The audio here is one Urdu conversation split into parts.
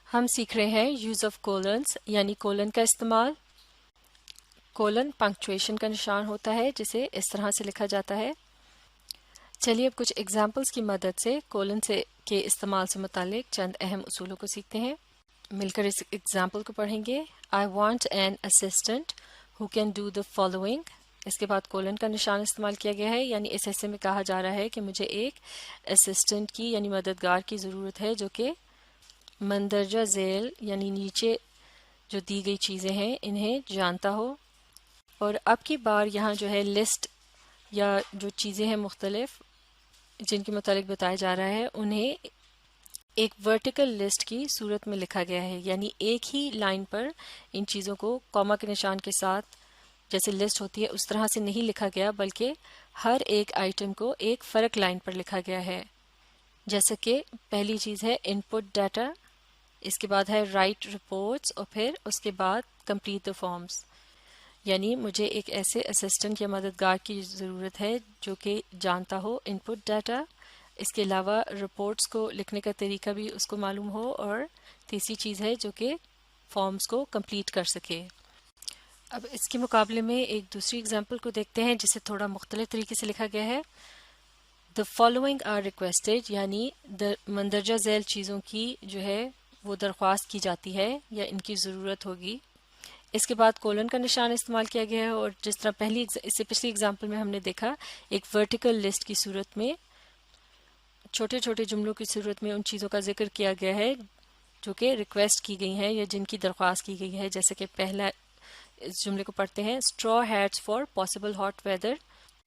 ہم سیکھ رہے ہیں یوز آف کولنس یعنی کولن کا استعمال۔ کولن پنکچویشن کا نشان ہوتا ہے جسے اس طرح سے لکھا جاتا ہے۔ چلیے اب کچھ ایگزامپلس کی مدد سے کولن کے استعمال سے متعلق چند اہم اصولوں کو سیکھتے ہیں۔ مل کر اس ایگزامپل کو پڑھیں گے۔ I want an assistant who can do the following۔ اس کے بعد کولن کا نشان استعمال کیا گیا ہے، یعنی اس حصے میں کہا جا رہا ہے کہ مجھے ایک اسسٹنٹ کی یعنی مددگار کی ضرورت ہے جو کہ مندرجہ ذیل یعنی نیچے جو دی گئی چیزیں ہیں انہیں جانتا ہو۔ اور اب کی بار یہاں جو ہے لسٹ یا جو چیزیں ہیں مختلف جن کے متعلق بتایا جا رہا ہے انہیں ایک ورٹیکل لسٹ کی صورت میں لکھا گیا ہے، یعنی ایک ہی لائن پر ان چیزوں کو کوما کے نشان کے ساتھ جیسے لسٹ ہوتی ہے اس طرح سے نہیں لکھا گیا، بلکہ ہر ایک آئٹم کو ایک فرق لائن پر لکھا گیا ہے۔ جیسے کہ پہلی چیز ہے ان پٹ ڈیٹا، اس کے بعد ہے رائٹ رپورٹس، اور پھر اس کے بعد کمپلیٹ دا فارمز، یعنی مجھے ایک ایسے اسسٹنٹ یا مددگار کی ضرورت ہے جو کہ جانتا ہو ان پٹ ڈیٹا، اس کے علاوہ رپورٹس کو لکھنے کا طریقہ بھی اس کو معلوم ہو، اور تیسری چیز ہے جو کہ فارمز کو کمپلیٹ کر سکے۔ اب اس کے مقابلے میں ایک دوسری اگزامپل کو دیکھتے ہیں جسے تھوڑا مختلف طریقے سے لکھا گیا ہے۔ The following are requested، یعنی مندرجہ ذیل چیزوں کی جو ہے وہ درخواست کی جاتی ہے یا ان کی ضرورت ہوگی۔ اس کے بعد کولن کا نشان استعمال کیا گیا ہے، اور جس طرح اس سے پچھلی اگزامپل میں ہم نے دیکھا ایک ورٹیکل لسٹ کی صورت میں چھوٹے چھوٹے جملوں کی صورت میں ان چیزوں کا ذکر کیا گیا ہے جو کہ ریکویسٹ کی گئی ہیں یا جن کی درخواست کی گئی ہے۔ جیسے کہ پہلا اس جملے کو پڑھتے ہیں، straw hats for possible hot weather،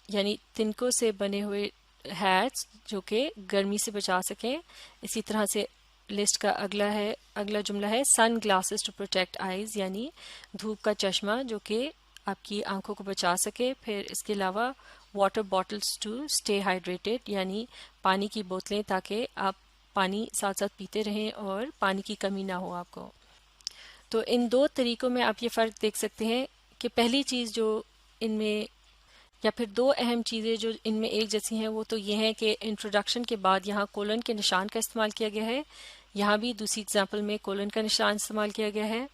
یعنی تنکوں سے بنے ہوئے ہیٹس جو کہ گرمی سے بچا سکیں۔ اسی طرح سے لسٹ کا اگلا جملہ ہے سن گلاسز ٹو پروٹیکٹ آئیز، یعنی دھوپ کا چشمہ جو کہ آپ کی آنکھوں کو بچا سکے۔ پھر اس کے علاوہ water bottles to stay hydrated, یعنی پانی کی بوتلیں تاکہ آپ پانی ساتھ ساتھ پیتے رہیں اور پانی کی کمی نہ ہو آپ کو۔ تو ان دو طریقوں میں آپ یہ فرق دیکھ سکتے ہیں کہ پہلی چیز جو ان میں یا پھر دو اہم چیزیں جو ان میں ایک جیسی ہیں وہ تو یہ ہیں کہ انٹروڈکشن کے بعد یہاں کولن کے نشان کا استعمال کیا گیا ہے، یہاں بھی دوسری اگزامپل میں کولن کا نشان استعمال کیا گیا ہے۔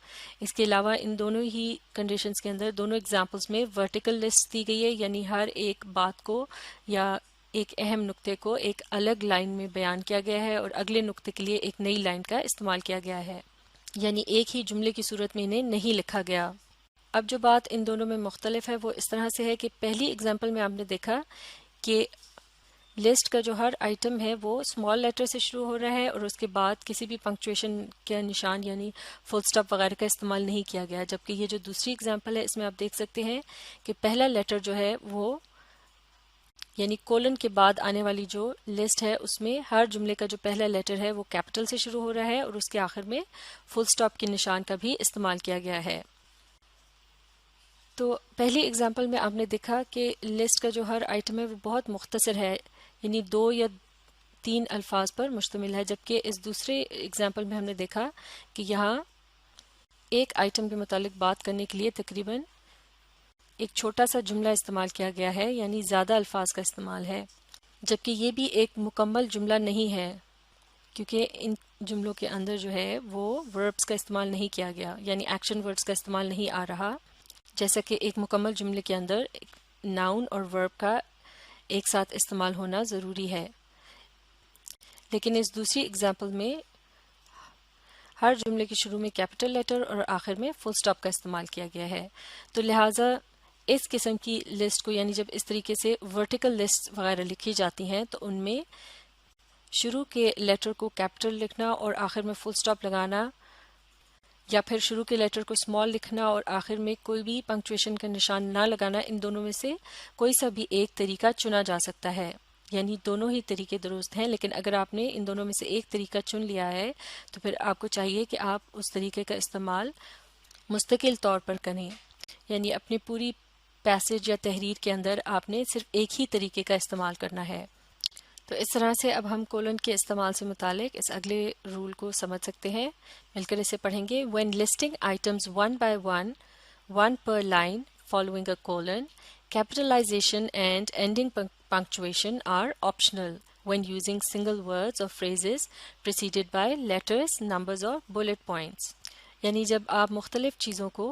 اس کے علاوہ ان دونوں ہی کنڈیشنز کے اندر دونوں اگزامپلس میں ورٹیکل لسٹ دی گئی ہے، یعنی ہر ایک بات کو یا ایک اہم نقطے کو ایک الگ لائن میں بیان کیا گیا ہے اور اگلے نقطے کے لیے ایک نئی لائن کا استعمال کیا گیا ہے، یعنی ایک ہی جملے کی صورت میں انہیں نہیں لکھا گیا۔ اب جو بات ان دونوں میں مختلف ہے وہ اس طرح سے ہے کہ پہلی اگزامپل میں آپ نے دیکھا کہ لسٹ کا جو ہر آئٹم ہے وہ اسمال لیٹر سے شروع ہو رہا ہے اور اس کے بعد کسی بھی پنکچویشن کا نشان یعنی فل سٹاپ وغیرہ کا استعمال نہیں کیا گیا، جبکہ یہ جو دوسری اگزامپل ہے اس میں آپ دیکھ سکتے ہیں کہ پہلا لیٹر جو ہے وہ یعنی کولن کے بعد آنے والی جو لسٹ ہے اس میں ہر جملے کا جو پہلا لیٹر ہے وہ کیپٹل سے شروع ہو رہا ہے اور اس کے آخر میں فل سٹاپ کے نشان کا بھی استعمال کیا گیا ہے۔ تو پہلی اگزامپل میں آپ نے دیکھا کہ لسٹ کا جو ہر آئٹم ہے وہ بہت مختصر ہے، یعنی 2 یا 3 الفاظ پر مشتمل ہے، جبکہ اس دوسرے اگزامپل میں ہم نے دیکھا کہ یہاں ایک آئٹم کے متعلق بات کرنے کے لیے تقریباً ایک چھوٹا سا جملہ استعمال کیا گیا ہے، یعنی زیادہ الفاظ کا استعمال ہے، جبکہ یہ بھی ایک مکمل جملہ نہیں ہے کیونکہ ان جملوں کے اندر جو ہے وہ وربس کا استعمال نہیں کیا گیا، یعنی ایکشن ورڈز کا استعمال نہیں آ رہا، جیسا کہ ایک مکمل جملے کے اندر ناؤن اور ورب کا ایک ساتھ استعمال ہونا ضروری ہے۔ لیکن اس دوسری اگزامپل میں ہر جملے کے شروع میں کیپٹل لیٹر اور آخر میں فل سٹاپ کا استعمال کیا گیا ہے، تو لہٰذا اس قسم کی لسٹ کو یعنی جب اس طریقے سے ورٹیکل لسٹ وغیرہ لکھی جاتی ہیں تو ان میں شروع کے لیٹر کو کیپٹل لکھنا اور آخر میں فل سٹاپ لگانا، یا پھر شروع کے لیٹر کو اسمال لکھنا اور آخر میں کوئی بھی پنکچویشن کا نشان نہ لگانا، ان دونوں میں سے کوئی سا بھی ایک طریقہ چنا جا سکتا ہے، یعنی دونوں ہی طریقے درست ہیں، لیکن اگر آپ نے ان دونوں میں سے ایک طریقہ چن لیا ہے تو پھر آپ کو چاہیے کہ آپ اس طریقے کا استعمال مستقل طور پر کریں، یعنی اپنی پوری پیسج یا تحریر کے اندر آپ نے صرف ایک ہی طریقے کا استعمال کرنا ہے۔ تو اس طرح سے اب ہم کولن کے استعمال سے متعلق اس اگلے رول کو سمجھ سکتے ہیں، مل کر اسے پڑھیں گے۔ When listing items one by one per line following a colon, capitalization and ending punctuation are optional when using single words or phrases preceded by letters, numbers or bullet points. یعنی جب آپ مختلف چیزوں کو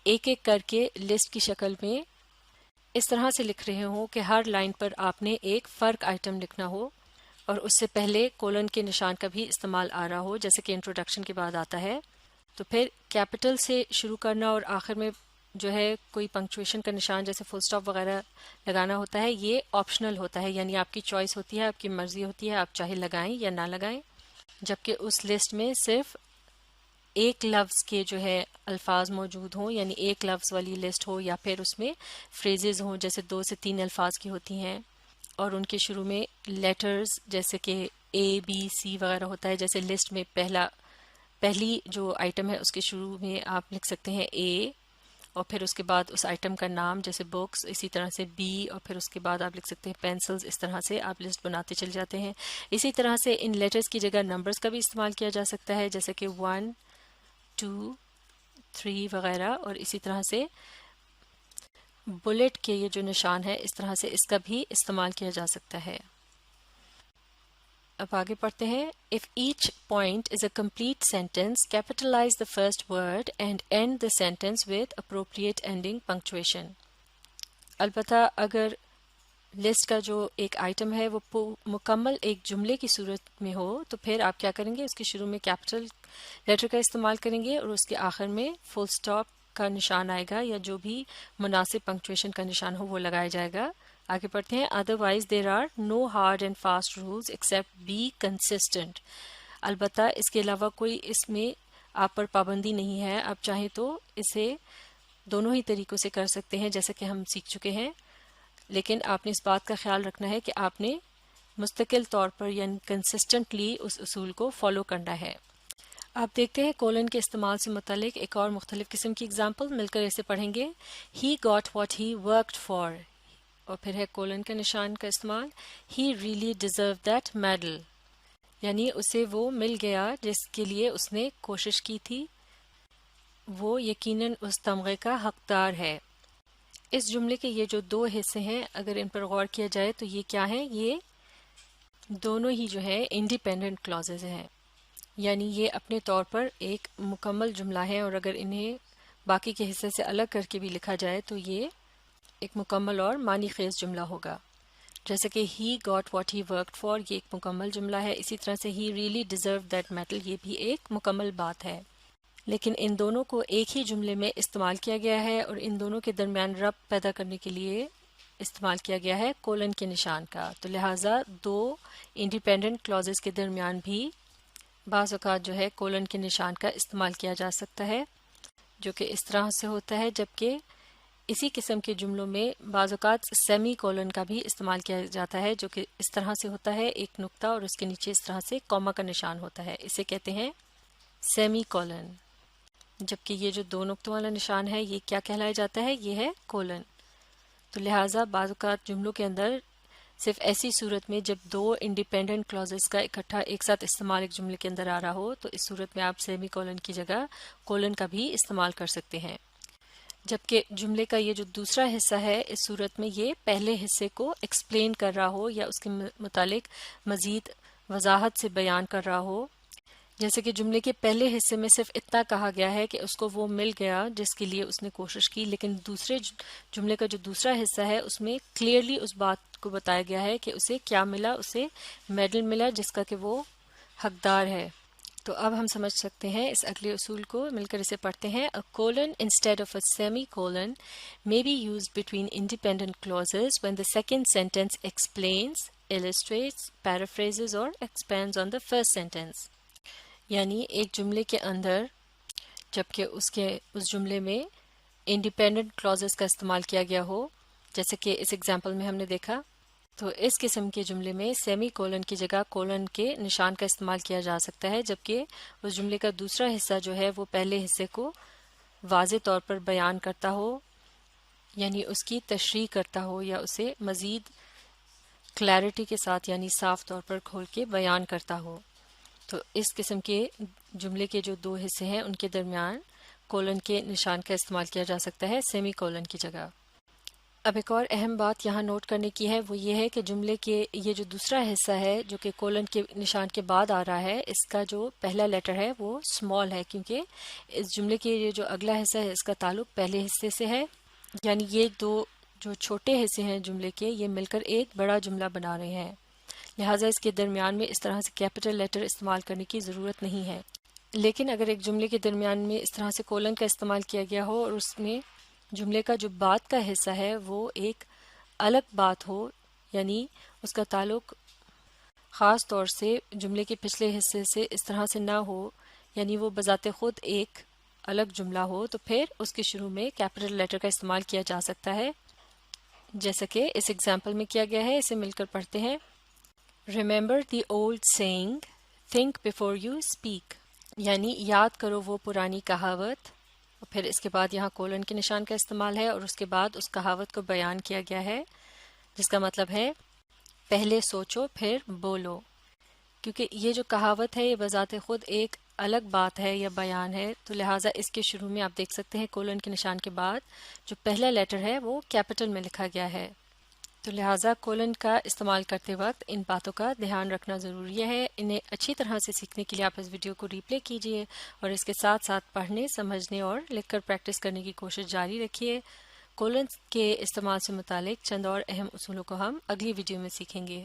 ایک ایک کر کے لسٹ کی شکل میں اس طرح سے لکھ رہے ہوں کہ ہر لائن پر آپ نے ایک فرق آئٹم لکھنا ہو اور اس سے پہلے کولن کے نشان کا بھی استعمال آ رہا ہو جیسے کہ انٹروڈکشن کے بعد آتا ہے، تو پھر کیپٹل سے شروع کرنا اور آخر میں جو ہے کوئی پنکچویشن کا نشان جیسے فل سٹاپ وغیرہ لگانا ہوتا ہے، یہ آپشنل ہوتا ہے، یعنی آپ کی چوائس ہوتی ہے، آپ کی مرضی ہوتی ہے، آپ چاہے لگائیں یا نہ لگائیں. جبکہ اس لسٹ میں صرف ایک لفظ کے جو ہے الفاظ موجود ہوں، یعنی ایک لفظ والی لسٹ ہو یا پھر اس میں فریزز ہوں جیسے 2 سے 3 الفاظ کی ہوتی ہیں اور ان کے شروع میں لیٹرز جیسے کہ اے بی سی وغیرہ ہوتا ہے. جیسے لسٹ میں پہلی جو آئٹم ہے اس کے شروع میں آپ لکھ سکتے ہیں اے اور پھر اس کے بعد اس آئٹم کا نام جیسے بکس، اسی طرح سے بی اور پھر اس کے بعد آپ لکھ سکتے ہیں پینسلز. اس طرح سے آپ لسٹ بناتے چل جاتے ہیں. اسی طرح سے ان لیٹرز کی جگہ نمبرز کا بھی استعمال کیا جا سکتا ہے جیسے کہ 1 2 3 وغیرہ، اور اسی طرح سے بلٹ کے یہ جو نشان ہے اس طرح سے اس کا بھی استعمال کیا جا سکتا ہے. اب آگے پڑھتے ہیں. If each point is a complete sentence, capitalize the first word and end the sentence with appropriate ending punctuation. البتہ اگر لسٹ کا جو ایک آئٹم ہے وہ مکمل ایک جملے کی صورت میں ہو تو پھر آپ کیا کریں گے، اس کے شروع میں کیپٹل لیٹر کا استعمال کریں گے اور اس کے آخر میں فل سٹاپ کا نشان آئے گا یا جو بھی مناسب پنکچویشن کا نشان ہو وہ لگایا جائے گا. آگے پڑھتے ہیں. Otherwise there are no hard and fast rules except be consistent. البتہ اس کے علاوہ کوئی اس میں آپ پر پابندی نہیں ہے، آپ چاہیں تو اسے دونوں ہی طریقوں سے کر سکتے ہیں جیسا کہ ہم سیکھ چکے ہیں، لیکن آپ نے اس بات کا خیال رکھنا ہے کہ آپ نے مستقل طور پر یعنی کنسسٹنٹلی اس اصول کو فالو کرنا ہے. آپ دیکھتے ہیں کولن کے استعمال سے متعلق ایک اور مختلف قسم کی اگزامپل مل کر اسے پڑھیں گے. He got what he worked for, اور پھر ہے کولن کا نشان کا استعمال. He really deserve that medal, یعنی اسے وہ مل گیا جس کے لیے اس نے کوشش کی تھی، وہ یقیناً اس تمغے کا حقدار ہے. اس جملے کے یہ جو 2 حصے ہیں اگر ان پر غور کیا جائے تو یہ کیا ہیں، یہ دونوں ہی جو ہے انڈیپینڈنٹ کلازز ہیں، یعنی یہ اپنے طور پر ایک مکمل جملہ ہے اور اگر انہیں باقی کے حصے سے الگ کر کے بھی لکھا جائے تو یہ ایک مکمل اور معنی خیز جملہ ہوگا. جیسے کہ he got what he worked for یہ ایک مکمل جملہ ہے، اسی طرح سے he really deserve that medal یہ بھی ایک مکمل بات ہے. لیکن ان دونوں کو ایک ہی جملے میں استعمال کیا گیا ہے اور ان دونوں کے درمیان ربط پیدا کرنے کے لیے استعمال کیا گیا ہے کولن کے نشان کا. تو لہٰذا 2 انڈیپینڈنٹ کلازز کے درمیان بھی بعض اوقات جو ہے کولن کے نشان کا استعمال کیا جا سکتا ہے، جو کہ اس طرح سے ہوتا ہے. جبکہ اسی قسم کے جملوں میں بعض اوقات سیمی کولن کا بھی استعمال کیا جاتا ہے جو کہ اس طرح سے ہوتا ہے، ایک نقطہ اور اس کے نیچے اس طرح سے کوما کا نشان ہوتا ہے، اسے کہتے ہیں سیمی کولن. جبکہ یہ جو 2 نقطوں والا نشان ہے یہ کیا کہلایا جاتا ہے، یہ ہے کولن. تو لہٰذا بعض اوقات جملوں کے اندر صرف ایسی صورت میں جب 2 انڈیپینڈنٹ کلازز کا اکٹھا ایک ساتھ استعمال ایک جملے کے اندر آ رہا ہو تو اس صورت میں آپ سیمی کولن کی جگہ کولن کا بھی استعمال کر سکتے ہیں. جبکہ جملے کا یہ جو دوسرا حصہ ہے اس صورت میں یہ پہلے حصے کو ایکسپلین کر رہا ہو یا اس کے متعلق مزید وضاحت سے بیان کر رہا ہو. جیسے کہ جملے کے پہلے حصے میں صرف اتنا کہا گیا ہے کہ اس کو وہ مل گیا جس کے لیے اس نے کوشش کی، لیکن دوسرے جملے کا جو دوسرا حصہ ہے اس میں کلیئرلی اس بات کو بتایا گیا ہے کہ اسے کیا ملا، اسے میڈل ملا جس کا کہ وہ حقدار ہے. تو اب ہم سمجھ سکتے ہیں اس اگلے اصول کو، مل کر اسے پڑھتے ہیں. A colon instead of a semicolon may be used between independent clauses when the second sentence explains, illustrates, paraphrases or expands on the first sentence. یعنی ایک جملے کے اندر جبکہ اس جملے میں انڈیپینڈنٹ کلازز کا استعمال کیا گیا ہو، جیسے کہ اس ایگزامپل میں ہم نے دیکھا، تو اس قسم کے جملے میں سیمی کولن کی جگہ کولن کے نشان کا استعمال کیا جا سکتا ہے، جبکہ اس جملے کا دوسرا حصہ جو ہے وہ پہلے حصے کو واضح طور پر بیان کرتا ہو، یعنی اس کی تشریح کرتا ہو یا اسے مزید کلیئرٹی کے ساتھ یعنی صاف طور پر کھول کے بیان کرتا ہو. تو اس قسم کے جملے کے جو 2 حصے ہیں ان کے درمیان کولن کے نشان کا استعمال کیا جا سکتا ہے سیمی کولن کی جگہ. اب ایک اور اہم بات یہاں نوٹ کرنے کی ہے، وہ یہ ہے کہ جملے کے یہ جو دوسرا حصہ ہے جو کہ کولن کے نشان کے بعد آ رہا ہے، اس کا جو پہلا لیٹر ہے وہ اسمال ہے، کیونکہ اس جملے کے یہ جو اگلا حصہ ہے اس کا تعلق پہلے حصے سے ہے، یعنی یہ دو جو چھوٹے حصے ہیں جملے کے یہ مل کر ایک بڑا جملہ بنا رہے ہیں، لہٰذا اس کے درمیان میں اس طرح سے کیپٹل لیٹر استعمال کرنے کی ضرورت نہیں ہے۔ لیکن اگر ایک جملے کے درمیان میں اس طرح سے کولن کا استعمال کیا گیا ہو اور اس میں جملے کا جو بعد کا حصہ ہے وہ ایک الگ بات ہو، یعنی اس کا تعلق خاص طور سے جملے کے پچھلے حصے سے اس طرح سے نہ ہو، یعنی وہ بذات خود ایک الگ جملہ ہو، تو پھر اس کے شروع میں کیپٹل لیٹر کا استعمال کیا جا سکتا ہے، جیسا کہ اس ایگزامپل میں کیا گیا ہے۔ اسے مل کر پڑھتے ہیں۔ Remember the old saying, think before you speak، یعنی یاد کرو وہ پرانی کہاوت، اور پھر اس کے بعد یہاں کولن کے نشان کا استعمال ہے اور اس کے بعد اس کہاوت کو بیان کیا گیا ہے، جس کا مطلب ہے پہلے سوچو پھر بولو، کیونکہ یہ جو کہاوت ہے یہ بذات خود ایک الگ بات ہے یا بیان ہے، تو لہٰذا اس کے شروع میں آپ دیکھ سکتے ہیں کولن کے نشان کے بعد جو پہلا لیٹر ہے وہ کیپٹل میں لکھا گیا ہے، تو لہٰذا کولن کا استعمال کرتے وقت ان باتوں کا دھیان رکھنا ضروری ہے۔ انہیں اچھی طرح سے سیکھنے کے لیے آپ اس ویڈیو کو ریپلے کیجئے اور اس کے ساتھ ساتھ پڑھنے، سمجھنے اور لکھ کر پریکٹس کرنے کی کوشش جاری رکھیے۔ کولن کے استعمال سے متعلق چند اور اہم اصولوں کو ہم اگلی ویڈیو میں سیکھیں گے۔